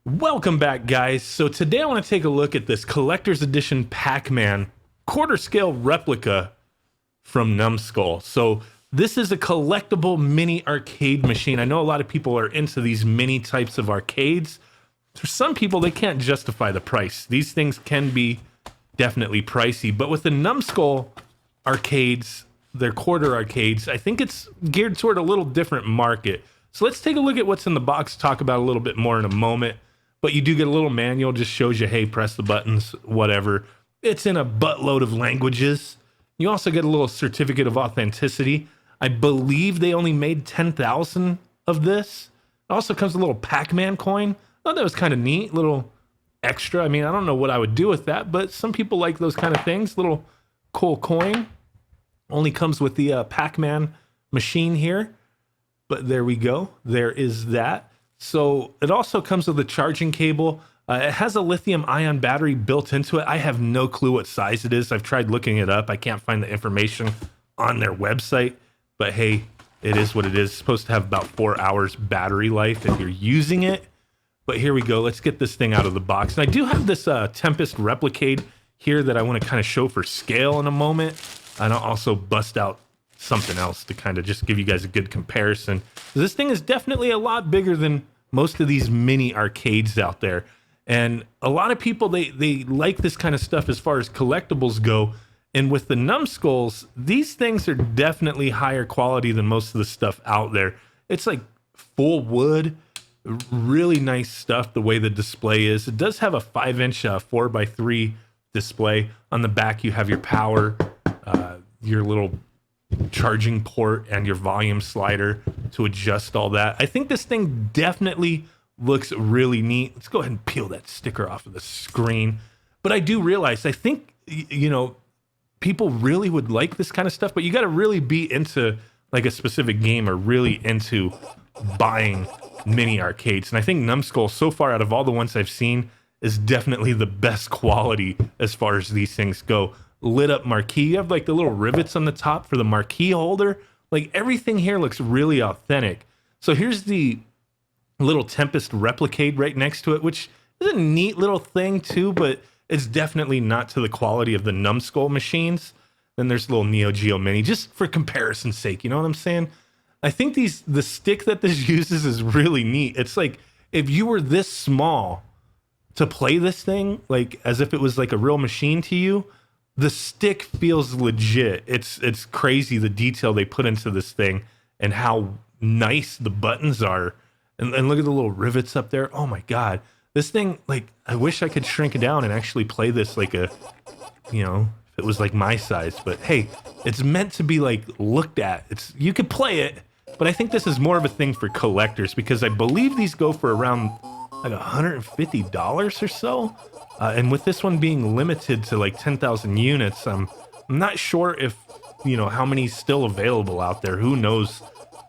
Welcome back, guys. So today I want to take a look at this collector's edition Pac-Man quarter scale replica from Numskull. So this is a collectible mini arcade machine. I know a lot of people are into these mini types of arcades. For some people, they can't justify the price. These things can be definitely pricey, but with the Numskull arcades, their quarter arcades, I think it's geared toward a little different market. So let's take a look at what's in the box, talk about a little bit more in a moment. But you do get a little manual, just shows you, hey, press the buttons, whatever. It's in a buttload of languages. You also get a little certificate of authenticity. I believe they only made 10,000 of this. It also comes with a little Pac-Man coin. I thought that was kind of neat, little extra. I mean, I don't know what I would do with that, but some people like those kind of things. Little cool coin. Only comes with the Pac-Man machine here. But there we go. There is that. So it also comes with a charging cable. It has a lithium ion battery built into it. I have no clue what size it is. I've tried looking it up. I can't find the information on their website, but hey, it is what it is. It's supposed to have about 4 hours battery life if you're using it. But here we go. Let's get this thing out of the box. And I do have this Tempest Replicade here that I want to kind of show for scale in a moment. And I'll also bust out something else to kind of just give you guys a good comparison. This thing is definitely a lot bigger than most of these mini arcades out there. And a lot of people, they like this kind of stuff as far as collectibles go. And with the Numskulls, these things are definitely higher quality than most of the stuff out there. It's like full wood, really nice stuff the way the display is. It does have a 5-inch 4x3 display. On the back, you have your power, your little charging port, and your volume slider to adjust all that. I think this thing definitely looks really neat. Let's go ahead and peel that sticker off of the screen. But I do realize, I think, you know, people really would like this kind of stuff, but you got to really be into like a specific game or really into buying mini arcades. And I think Numskull, so far out of all the ones I've seen, is definitely the best quality as far as these things go. Lit up marquee. You have like the little rivets on the top for the marquee holder. Like everything here looks really authentic. So here's the little Tempest Replicade right next to it, which is a neat little thing too, but it's definitely not to the quality of the Numskull machines. Then there's a little Geo Mini, just for comparison's sake. You know what I'm saying? I think the stick that this uses is really neat. It's like if you were this small to play this thing, like as if it was like a real machine to you, the stick feels legit. It's crazy the detail they put into this thing and how nice the buttons are. And look at the little rivets up there. Oh my God. This thing, like, I wish I could shrink it down and actually play this like a, you know, if it was like my size. But hey, it's meant to be like looked at. You could play it, but I think this is more of a thing for collectors because I believe these go for around like $150 or so. And with this one being limited to like 10,000 units, I'm not sure if, you know, how many still available out there. Who knows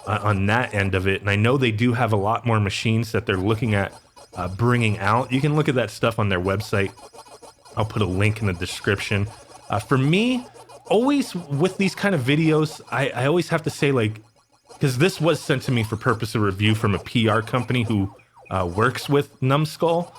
on that end of it. And I know they do have a lot more machines that they're looking at bringing out. You can look at that stuff on their website. I'll put a link in the description. For me, always with these kind of videos, I always have to say, like, because this was sent to me for purpose of review from a PR company who works with Numskull.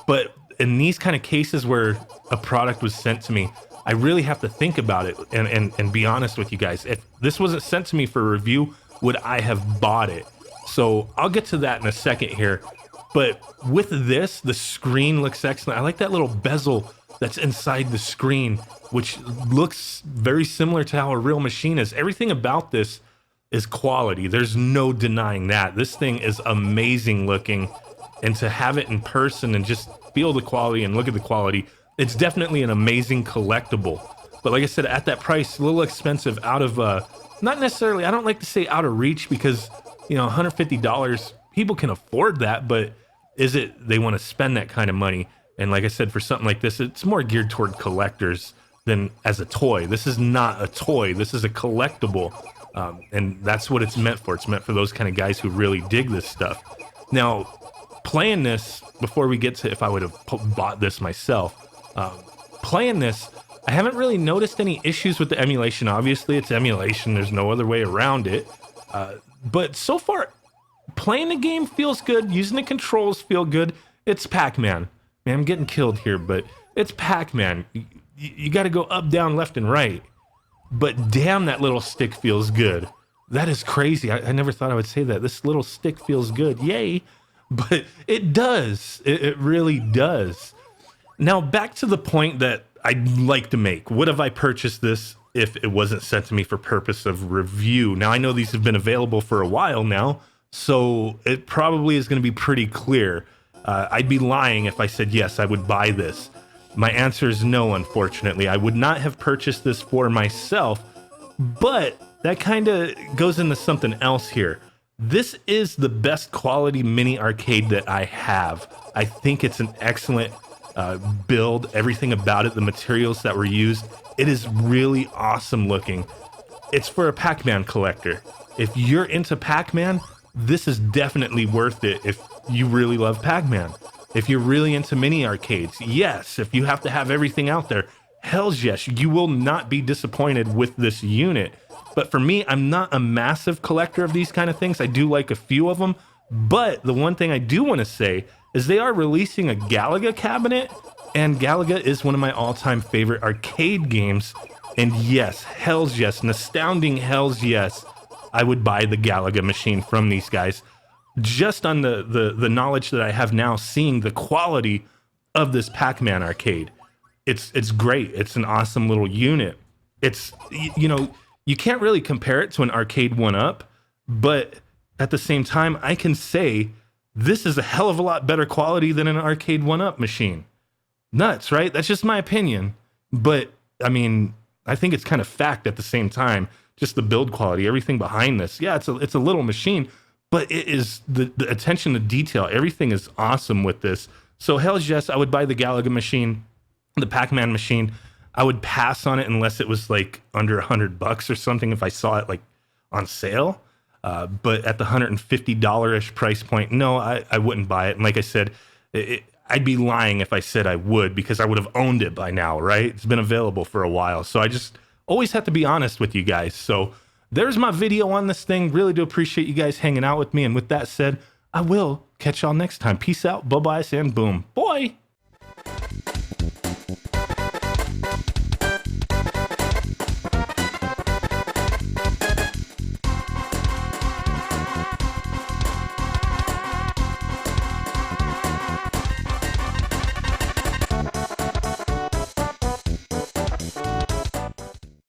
But in these kind of cases where a product was sent to me, I really have to think about it and be honest with you guys. If this wasn't sent to me for review, would I have bought it? So I'll get to that in a second here. But with this, the screen looks excellent. I like that little bezel that's inside the screen, which looks very similar to how a real machine is. Everything about this is quality. There's no denying that. This thing is amazing looking. And to have it in person and just feel the quality and look at the quality, it's definitely an amazing collectible. But like I said, at that price, a little expensive, out of not necessarily, I don't like to say out of reach because, you know, $150, people can afford that, but is it they want to spend that kind of money? And like I said, for something like this, it's more geared toward collectors than as a toy. This is not a toy. This is a collectible. And that's what it's meant for. It's meant for those kind of guys who really dig this stuff. Now, playing this, before we get to if I would have bought this myself, playing this, I haven't really noticed any issues with the emulation. Obviously, it's emulation. There's no other way around it. But so far, playing the game feels good. Using the controls feel good. It's Pac-Man. Man, I'm getting killed here, but it's Pac-Man. You got to go up, down, left, and right. But damn, that little stick feels good. That is crazy. I never thought I would say that. This little stick feels good. Yay. But it does. It really does. Now, back to the point that I'd like to make. Would have I purchased this if it wasn't sent to me for purpose of review? Now, I know these have been available for a while now, so it probably is going to be pretty clear. I'd be lying if I said, yes, I would buy this. My answer is no, unfortunately. I would not have purchased this for myself, but that kind of goes into something else here. This is the best quality mini arcade that I have. I think it's an excellent build, everything about it, the materials that were used. It is really awesome looking. It's for a Pac-Man collector. If you're into Pac-Man, this is definitely worth it if you really love Pac-Man. If you're really into mini arcades, yes. If you have to have everything out there, hells yes, you will not be disappointed with this unit. But for me, I'm not a massive collector of these kind of things. I do like a few of them. But the one thing I do want to say is they are releasing a Galaga cabinet, and Galaga is one of my all-time favorite arcade games. And yes, hells yes, an astounding hells yes, I would buy the Galaga machine from these guys. Just on the knowledge that I have now, seeing the quality of this Pac-Man arcade. It's great. It's an awesome little unit. It's, you know, you can't really compare it to an arcade 1-up, but at the same time, I can say this is a hell of a lot better quality than an arcade 1-up machine. Nuts, right? That's just my opinion. But I mean, I think it's kind of fact at the same time. Just the build quality, everything behind this. Yeah, it's a little machine, but it is the attention to detail. Everything is awesome with this. So hell's yes, I would buy the Galaga machine, the Pac-Man machine. I would pass on it unless it was like under $100 or something if I saw it like on sale. But at the $150-ish price point, no, I wouldn't buy it. And like I said, I'd be lying if I said I would, because I would have owned it by now, right? It's been available for a while. So I just always have to be honest with you guys. So there's my video on this thing. Really do appreciate you guys hanging out with me. And with that said, I will catch y'all next time. Peace out, bye-bye, and boom. Boy!